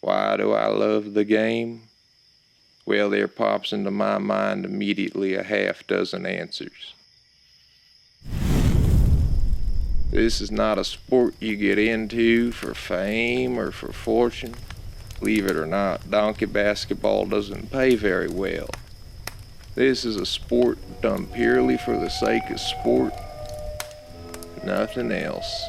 Why do I love the game? Well, there pops into my mind immediately a half dozen answers. This is not a sport you get into for fame or for fortune. Believe it or not, donkey basketball doesn't pay very well. This is a sport done purely for the sake of sport, nothing else.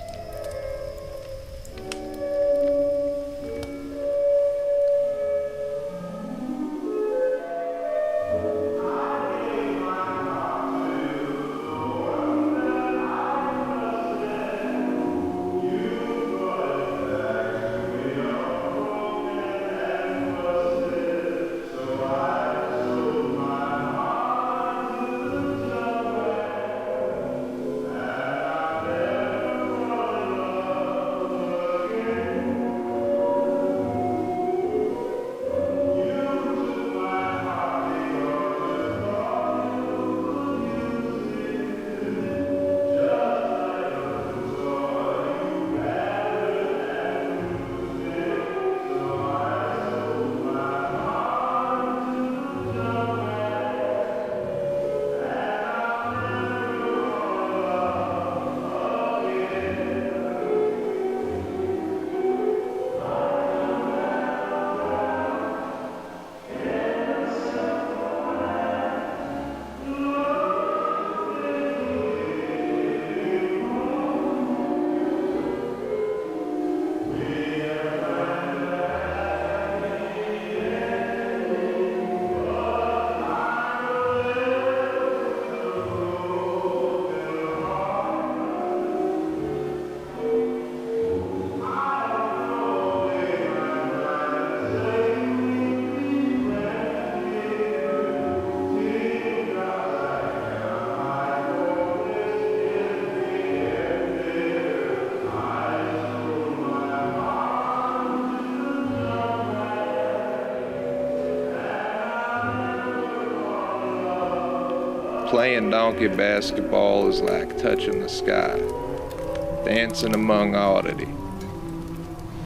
Playing donkey basketball is like touching the sky, dancing among oddity,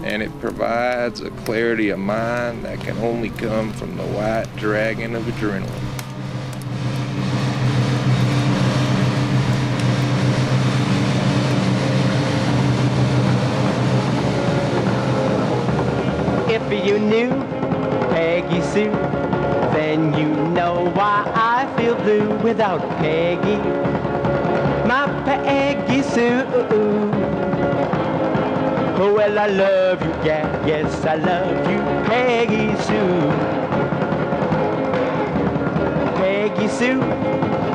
and it provides a clarity of mind that can only come from the white dragon of adrenaline. If you knew Peggy Sue, then you know why I feel blue without Peggy, my Peggy Sue. Oh, well, I love you, yeah, yes, I love you, Peggy Sue. Peggy Sue,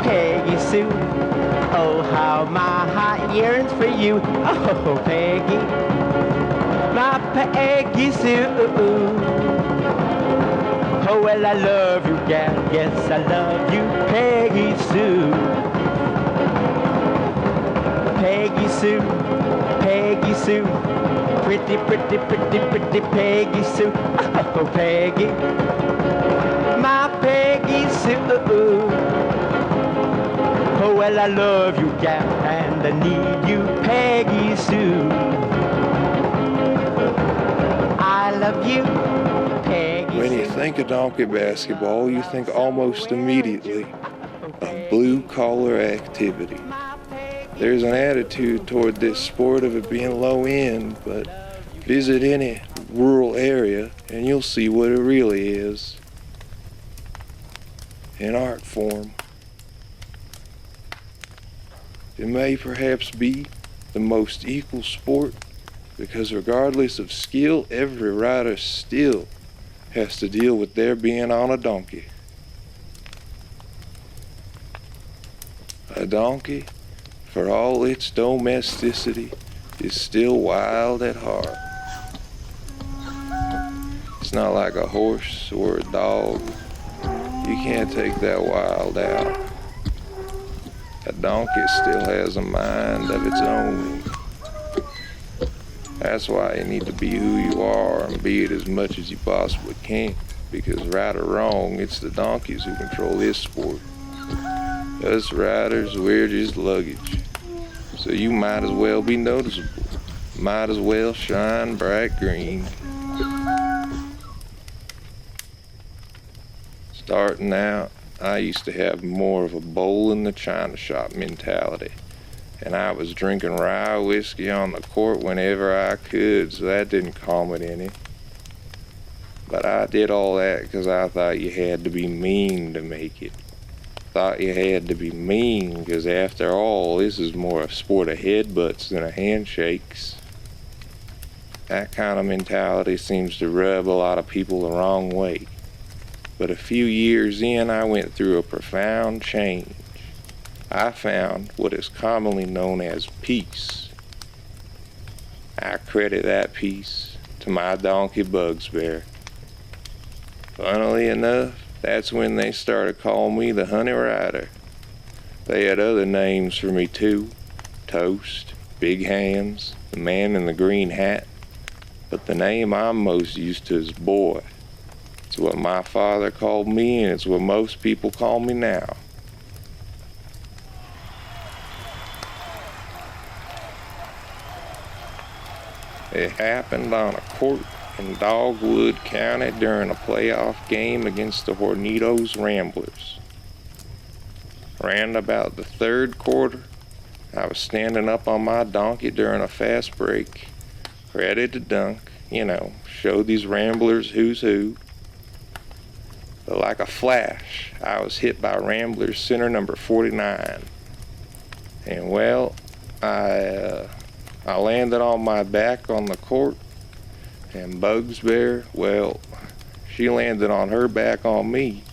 Peggy Sue, oh, how my heart yearns for you. Oh, Peggy, my Peggy Sue. Oh, well, I love you, gal, yes, I love you, Peggy Sue. Peggy Sue, Peggy Sue, pretty, pretty, pretty, pretty Peggy Sue. Oh, Peggy, my Peggy Sue. Oh, well, I love you, gal, and I need you, Peggy Sue. I love you, Peggy Sue. When you think of donkey basketball, you think almost immediately of blue-collar activity. There's an attitude toward this sport of it being low end, but visit any rural area and you'll see what it really is in art form. It may perhaps be the most equal sport because regardless of skill, every rider still has to deal with their being on a donkey. A donkey, for all its domesticity, is still wild at heart. It's not like a horse or a dog. You can't take that wild out. A donkey still has a mind of its own. That's why you need to be who you are and be it as much as you possibly can, because right or wrong, it's the donkeys who control this sport. Us riders, we're just luggage. So you might as well be noticeable. Might as well shine bright green. Starting out, I used to have more of a bowl in the china shop mentality, and I was drinking rye whiskey on the court whenever I could, so that didn't calm it any. But I did all that because I thought you had to be mean to make it. Thought you had to be mean because after all, this is more a sport of headbutts than a handshakes. That kind of mentality seems to rub a lot of people the wrong way. But a few years in, I went through a profound change. I found what is commonly known as peace. I credit that peace to my donkey Bugs Bear. Funnily enough, that's when they started calling me the Honey Rider. They had other names for me too. Toast, Big Hands, the Man in the Green Hat. But the name I'm most used to is Boy. It's what my father called me, and it's what most people call me now. It happened on a court in Dogwood County during a playoff game against the Hornitos Ramblers. Around about the third quarter, I was standing up on my donkey during a fast break, ready to dunk, show these Ramblers who's who. But like a flash, I was hit by Ramblers center number 49. And well, I landed on my back on the court, and Bugs Bear, well, she landed on her back on me.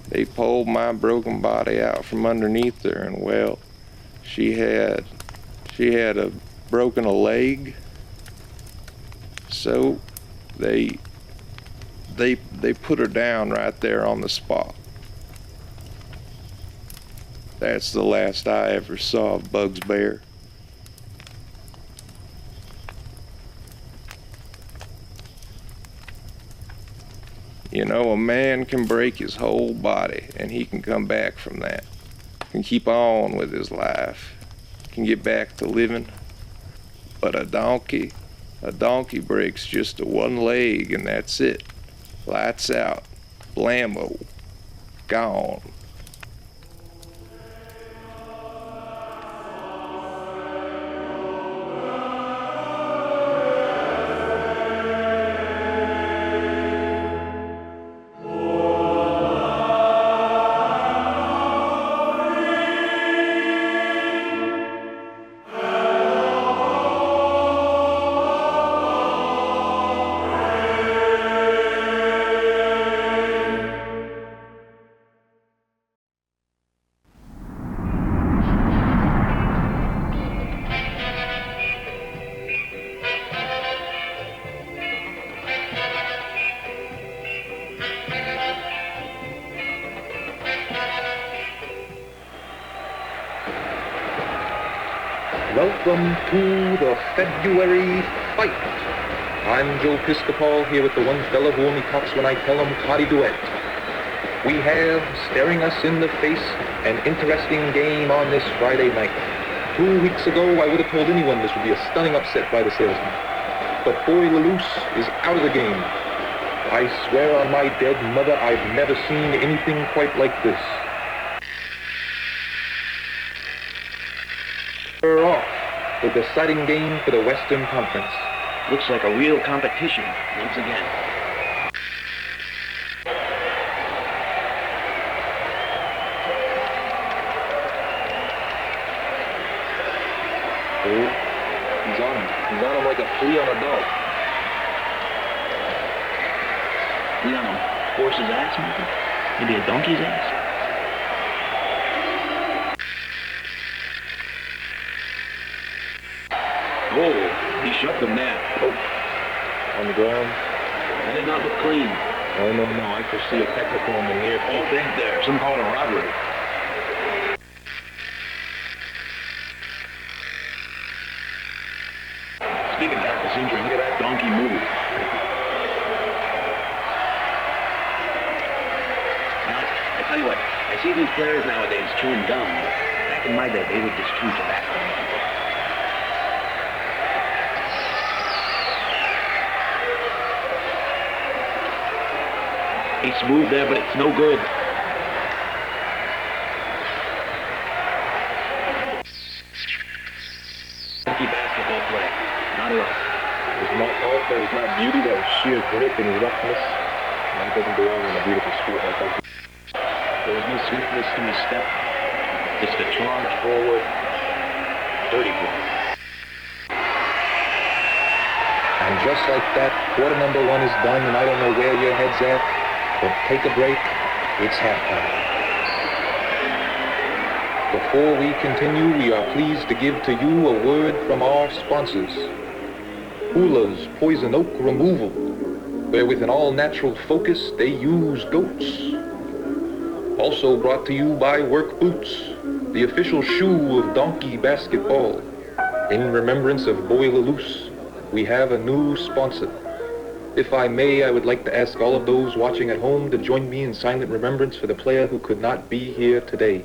They pulled my broken body out from underneath her, and well, she had broken a leg. So they put her down right there on the spot. That's the last I ever saw of Bugs Bear. A man can break his whole body and he can come back from that. Can keep on with his life. Can get back to living. But a donkey breaks just a one leg and that's it. Lights out. Blammo. Gone. Welcome to the February fight. I'm Joe Piscopal here with the one fella who only talks when I tell him Cotty Duet. We have, staring us in the face, an interesting game on this Friday night. 2 weeks ago, I would have told anyone this would be a stunning upset by the salesman. But boy, LaLoose is out of the game. I swear on my dead mother, I've never seen anything quite like this. We're off, the deciding game for the Western Conference. Looks like a real competition once again. Oh, he's on him. He's on him like a flea on a dog. You on a horse's ass, maybe? Maybe a donkey's ass? Whoa, he shoved him there. Oh, on the ground. That did not look clean. Oh, no, I foresee a technical in the near Oh, future. big there. Some call it a robbery. Speaking of reckless injury, look at that donkey move. Now, I tell you what, I see these players nowadays chewing gum. Back in my day, they would just chew tobacco. He's smooth there, but it's no good. Funky basketball play. Not at all. It was not art, that was not beauty, that was sheer grit and roughness. And that doesn't belong in a beautiful sport like that. There was no swiftness to his step. Just a charge forward. Dirty play. And just like that, quarter number one is done, and I don't know where your head's at, but take a break, it's halftime. Before we continue, we are pleased to give to you a word from our sponsors. Hula's Poison Oak Removal, where with an all-natural focus, they use goats. Also brought to you by Work Boots, the official shoe of donkey basketball. In remembrance of boy LaLoose, we have a new sponsor. If I may, I would like to ask all of those watching at home to join me in silent remembrance for the player who could not be here today.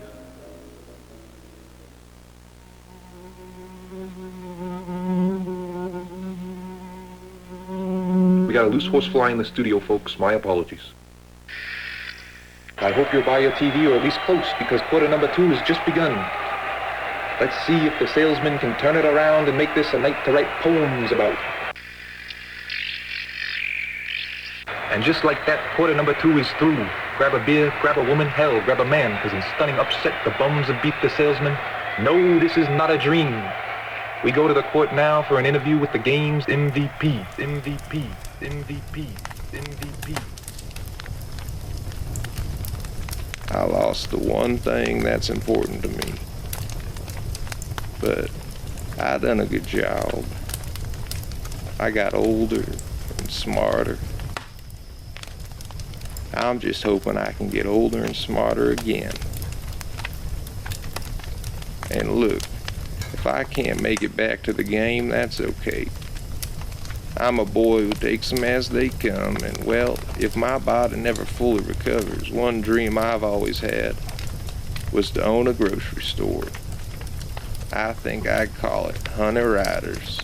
We got a loose horse fly in the studio, folks. My apologies. I hope you're by your TV, or at least close, because quarter number two has just begun. Let's see if the salesman can turn it around and make this a night to write poems about. And just like that, quarter number two is through. Grab a beer, grab a woman, hell, grab a man, because in stunning upset, the bums have beat the salesman. No, this is not a dream. We go to the court now for an interview with the game's MVP. I lost the one thing that's important to me. But I done a good job. I got older and smarter. I'm just hoping I can get older and smarter again. And look, if I can't make it back to the game, that's okay. I'm a boy who takes them as they come, and well, if my body never fully recovers, one dream I've always had was to own a grocery store. I think I'd call it Hunter Riders.